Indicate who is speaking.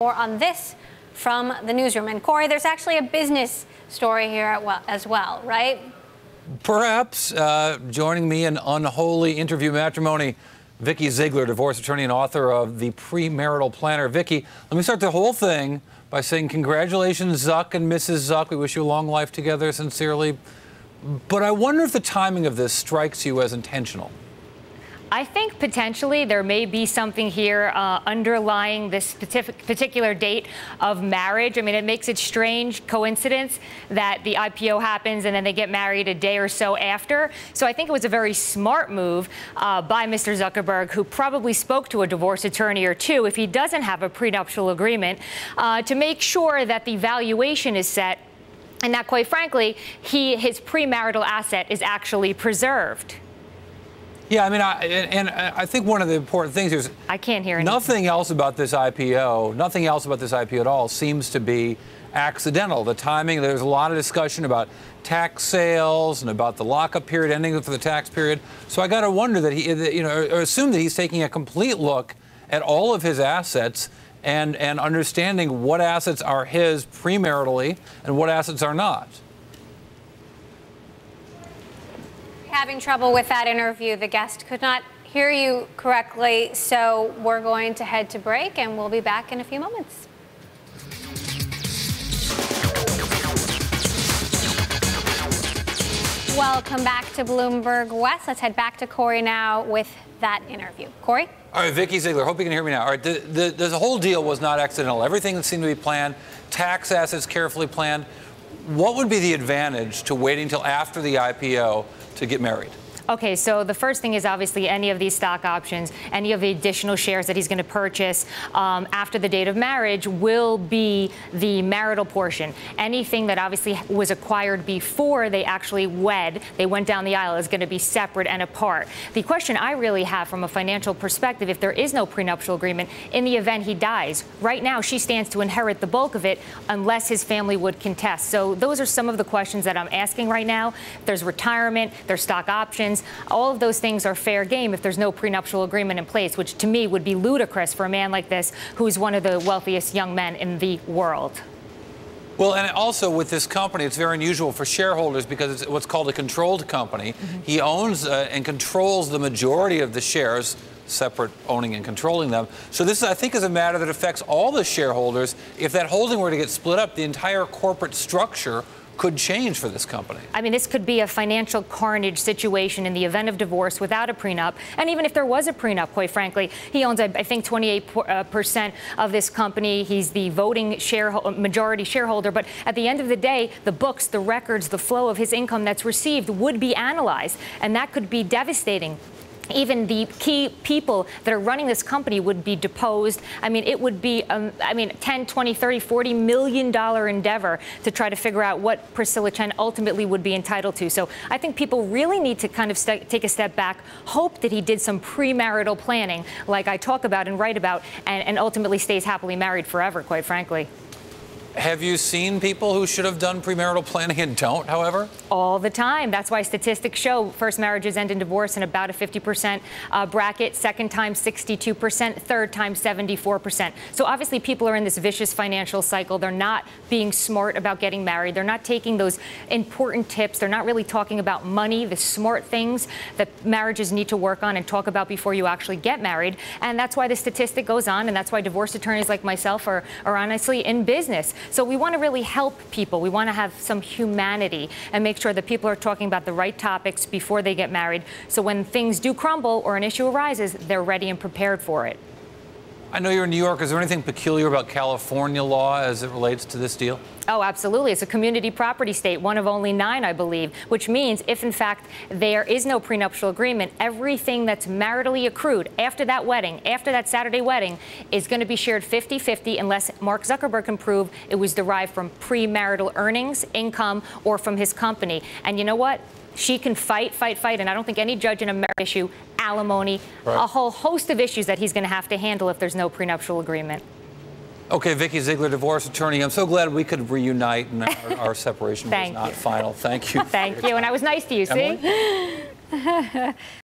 Speaker 1: More on this from the newsroom. And Corey, there's actually a business story here as well, right?
Speaker 2: Perhaps. Joining me in unholy interview matrimony, Vikki Ziegler, divorce attorney and author of The Premarital Planner. Vikki, let me start the whole thing by saying congratulations, Zuck and Mrs. Zuck. We wish you a long life together, sincerely. But I wonder if the timing of this strikes you as intentional.
Speaker 3: I think potentially there may be something here underlying this particular date of marriage. I mean, it makes it strange coincidence that the IPO happens and then they get married a day or so after. So I think it was a very smart move by Mr. Zuckerberg, who probably spoke to a divorce attorney or two, if he doesn't have a prenuptial agreement, to make sure that the valuation is set and that, quite frankly, his premarital asset is actually preserved.
Speaker 2: Yeah, I mean, I think one of the important things is
Speaker 3: I can't hear anything.
Speaker 2: Nothing else about this IPO at all seems to be accidental. The timing, there's a lot of discussion about tax sales and about the lockup period ending for the tax period. So I got to wonder that or assume that he's taking a complete look at all of his assets and understanding what assets are his premaritally and what assets are not.
Speaker 1: Having trouble with that interview. The guest could not hear you correctly, so we're going to head to break, and we'll be back in a few moments. Welcome back to Bloomberg West. Let's head back to Corey now with that interview. Corey?
Speaker 2: All right, Vikki Ziegler, hope you can hear me now. All right, the whole deal was not accidental. Everything seemed to be planned, tax assets carefully planned. What would be the advantage to waiting until after the IPO to get married?
Speaker 3: Okay, so the first thing is obviously any of these stock options, any of the additional shares that he's going to purchase after the date of marriage will be the marital portion. Anything that obviously was acquired before they actually they went down the aisle, is going to be separate and apart. The question I really have from a financial perspective, if there is no prenuptial agreement, in the event he dies, right now she stands to inherit the bulk of it unless his family would contest. So those are some of the questions that I'm asking right now. There's retirement, there's stock options. All of those things are fair game if there's no prenuptial agreement in place, which to me would be ludicrous for a man like this, who's one of the wealthiest young men in the world.
Speaker 2: Well, and also with this company, it's very unusual for shareholders because it's what's called a controlled company. Mm-hmm. He owns and controls the majority of the shares, separate owning and controlling them. So this, I think, is a matter that affects all the shareholders. If that holding were to get split up, the entire corporate structure could change for this company. I
Speaker 3: mean, this could be a financial carnage situation in the event of divorce without a prenup. And even if there was a prenup, quite frankly, he owns, I think, 28% of this company. He's the voting majority shareholder. But at the end of the day, the books, the records, the flow of his income that's received would be analyzed. And that could be devastating. Even the key people that are running this company would be deposed. I mean, it would be, 10, 20, 30, $40 million endeavor to try to figure out what Priscilla Chen ultimately would be entitled to. So I think people really need to kind of take a step back, hope that he did some premarital planning, like I talk about and write about, and ultimately stays happily married forever, quite frankly.
Speaker 2: Have you seen people who should have done premarital planning and don't, however?
Speaker 3: All the time. That's why statistics show first marriages end in divorce in about a 50% bracket, second time 62%, third time 74%. So obviously people are in this vicious financial cycle. They're not being smart about getting married. They're not taking those important tips. They're not really talking about money, the smart things that marriages need to work on and talk about before you actually get married. And that's why the statistic goes on, and that's why divorce attorneys like myself are honestly in business. So we want to really help people. We want to have some humanity and make sure that people are talking about the right topics before they get married. So when things do crumble or an issue arises, they're ready and prepared for it.
Speaker 2: I know you're in New York. Is there anything peculiar about California law as it relates to this deal?
Speaker 3: Oh, absolutely. It's a community property state, one of only 9, I believe, which means if, in fact, there is no prenuptial agreement, everything that's maritally accrued after that wedding, after that Saturday wedding, is going to be shared 50-50 unless Mark Zuckerberg can prove it was derived from premarital earnings, income, or from his company. And you know what? She can fight, and I don't think any judge in a marriage issue, alimony, a whole host of issues that he's going to have to handle if there's no prenuptial agreement.
Speaker 2: Okay, Vikki Ziegler, divorce attorney. I'm so glad we could reunite and our separation was not final. Thank you.
Speaker 3: Thank you. And I was nice to you, see?